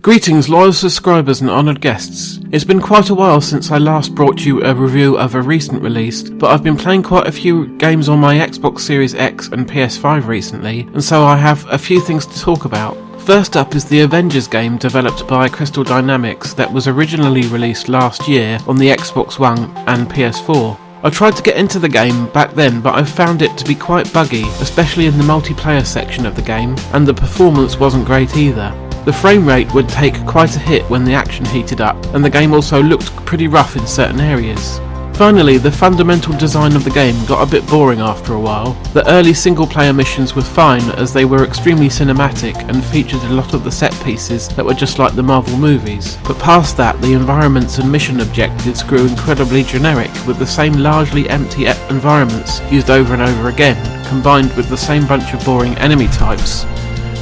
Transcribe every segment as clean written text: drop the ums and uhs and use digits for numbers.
Greetings loyal subscribers and honoured guests. It's been quite a while since I last brought you a review of a recent release, but I've been playing quite a few games on my Xbox Series X and PS5 recently, and so I have a few things to talk about. First up is the Avengers game developed by Crystal Dynamics that was originally released last year on the Xbox One and PS4. I tried to get into the game back then, but I found it to be quite buggy, especially in the multiplayer section of the game, and the performance wasn't great either. The frame rate would take quite a hit when the action heated up, and the game also looked pretty rough in certain areas. Finally, the fundamental design of the game got a bit boring after a while. The early single-player missions were fine as they were extremely cinematic and featured a lot of the set pieces that were just like the Marvel movies. But past that, the environments and mission objectives grew incredibly generic, with the same largely empty environments used over and over again, combined with the same bunch of boring enemy types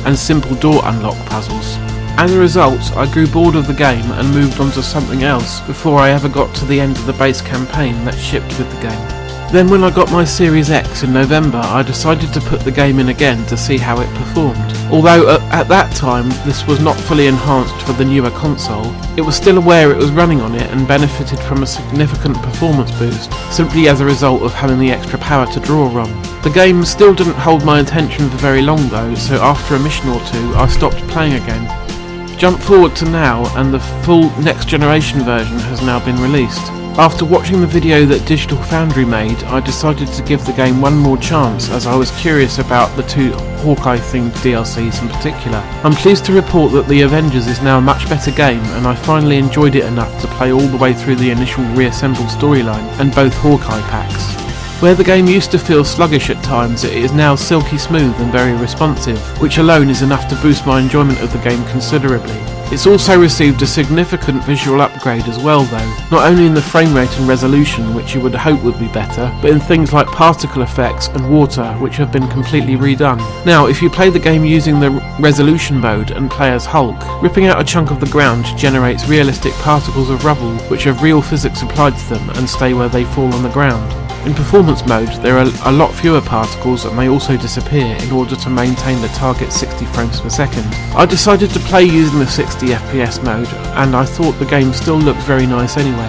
and simple door unlock puzzles. As a result, I grew bored of the game and moved on to something else before I ever got to the end of the base campaign that shipped with the game. Then when I got my Series X in November, I decided to put the game in again to see how it performed. Although at that time this was not fully enhanced for the newer console, it was still aware it was running on it and benefited from a significant performance boost, simply as a result of having the extra power to draw on. The game still didn't hold my attention for very long though, so after a mission or two I stopped playing again. Jump forward to now, and the full next generation version has now been released. After watching the video that Digital Foundry made, I decided to give the game one more chance as I was curious about the two Hawkeye themed DLCs in particular. I'm pleased to report that the Avengers is now a much better game, and I finally enjoyed it enough to play all the way through the initial reassembled storyline and both Hawkeye packs. Where the game used to feel sluggish at times, it is now silky smooth and very responsive, which alone is enough to boost my enjoyment of the game considerably. It's also received a significant visual upgrade as well though, not only in the frame rate and resolution, which you would hope would be better, but in things like particle effects and water, which have been completely redone. Now, if you play the game using the resolution mode and play as Hulk, ripping out a chunk of the ground generates realistic particles of rubble which have real physics applied to them and stay where they fall on the ground. In performance mode, there are a lot fewer particles that may also disappear in order to maintain the target 60 frames per second. I decided to play using the 60 FPS mode, and I thought the game still looked very nice anyway.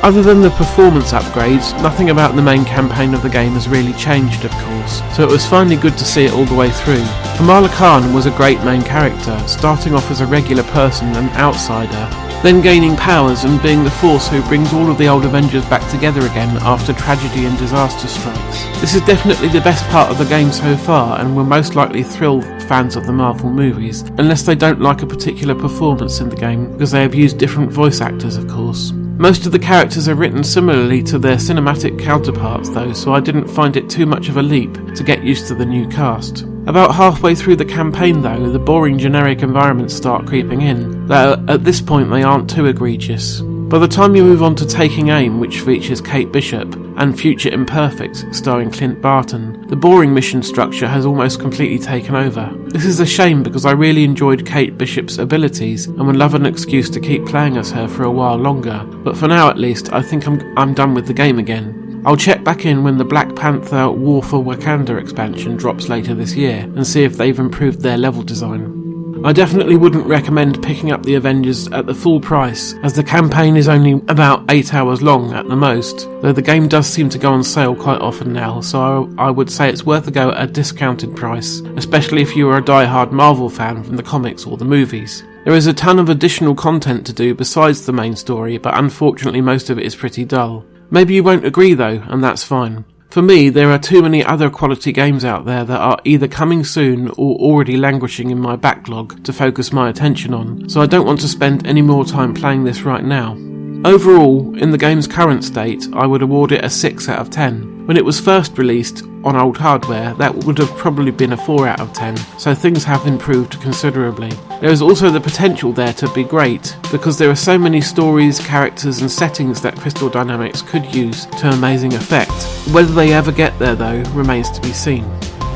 Other than the performance upgrades, nothing about the main campaign of the game has really changed, of course, so it was finally good to see it all the way through. Kamala Khan was a great main character, starting off as a regular person and outsider, then gaining powers and being the force who brings all of the old Avengers back together again after tragedy and disaster strikes. This is definitely the best part of the game so far, and will most likely thrill fans of the Marvel movies, unless they don't like a particular performance in the game, because they have used different voice actors of course. Most of the characters are written similarly to their cinematic counterparts though, so I didn't find it too much of a leap to get used to the new cast. About halfway through the campaign though, the boring generic environments start creeping in, though at this point they aren't too egregious. By the time you move on to Taking Aim, which features Kate Bishop, and Future Imperfect, starring Clint Barton, the boring mission structure has almost completely taken over. This is a shame because I really enjoyed Kate Bishop's abilities and would love an excuse to keep playing as her for a while longer, but for now at least I think I'm done with the game again. I'll check back in when the Black Panther War for Wakanda expansion drops later this year and see if they've improved their level design. I definitely wouldn't recommend picking up the Avengers at the full price, as the campaign is only about 8 hours long at the most, though the game does seem to go on sale quite often now, so I would say it's worth a go at a discounted price, especially if you are a die-hard Marvel fan from the comics or the movies. There is a ton of additional content to do besides the main story, but unfortunately most of it is pretty dull. Maybe you won't agree though, and that's fine. For me, there are too many other quality games out there that are either coming soon or already languishing in my backlog to focus my attention on, so I don't want to spend any more time playing this right now. Overall, in the game's current state, I would award it a 6 out of 10. When it was first released on old hardware, that would have probably been a 4 out of 10, so things have improved considerably. There is also the potential there to be great, because there are so many stories, characters and settings that Crystal Dynamics could use to amazing effect. Whether they ever get there though, remains to be seen.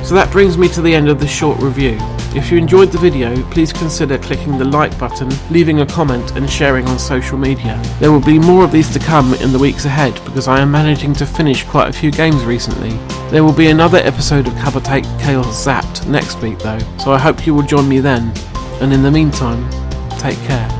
So that brings me to the end of this short review. If you enjoyed the video, please consider clicking the like button, leaving a comment and sharing on social media. There will be more of these to come in the weeks ahead because I am managing to finish quite a few games recently. There will be another episode of Cover Take Chaos Zapped next week though, so I hope you will join me then. And in the meantime, Take care.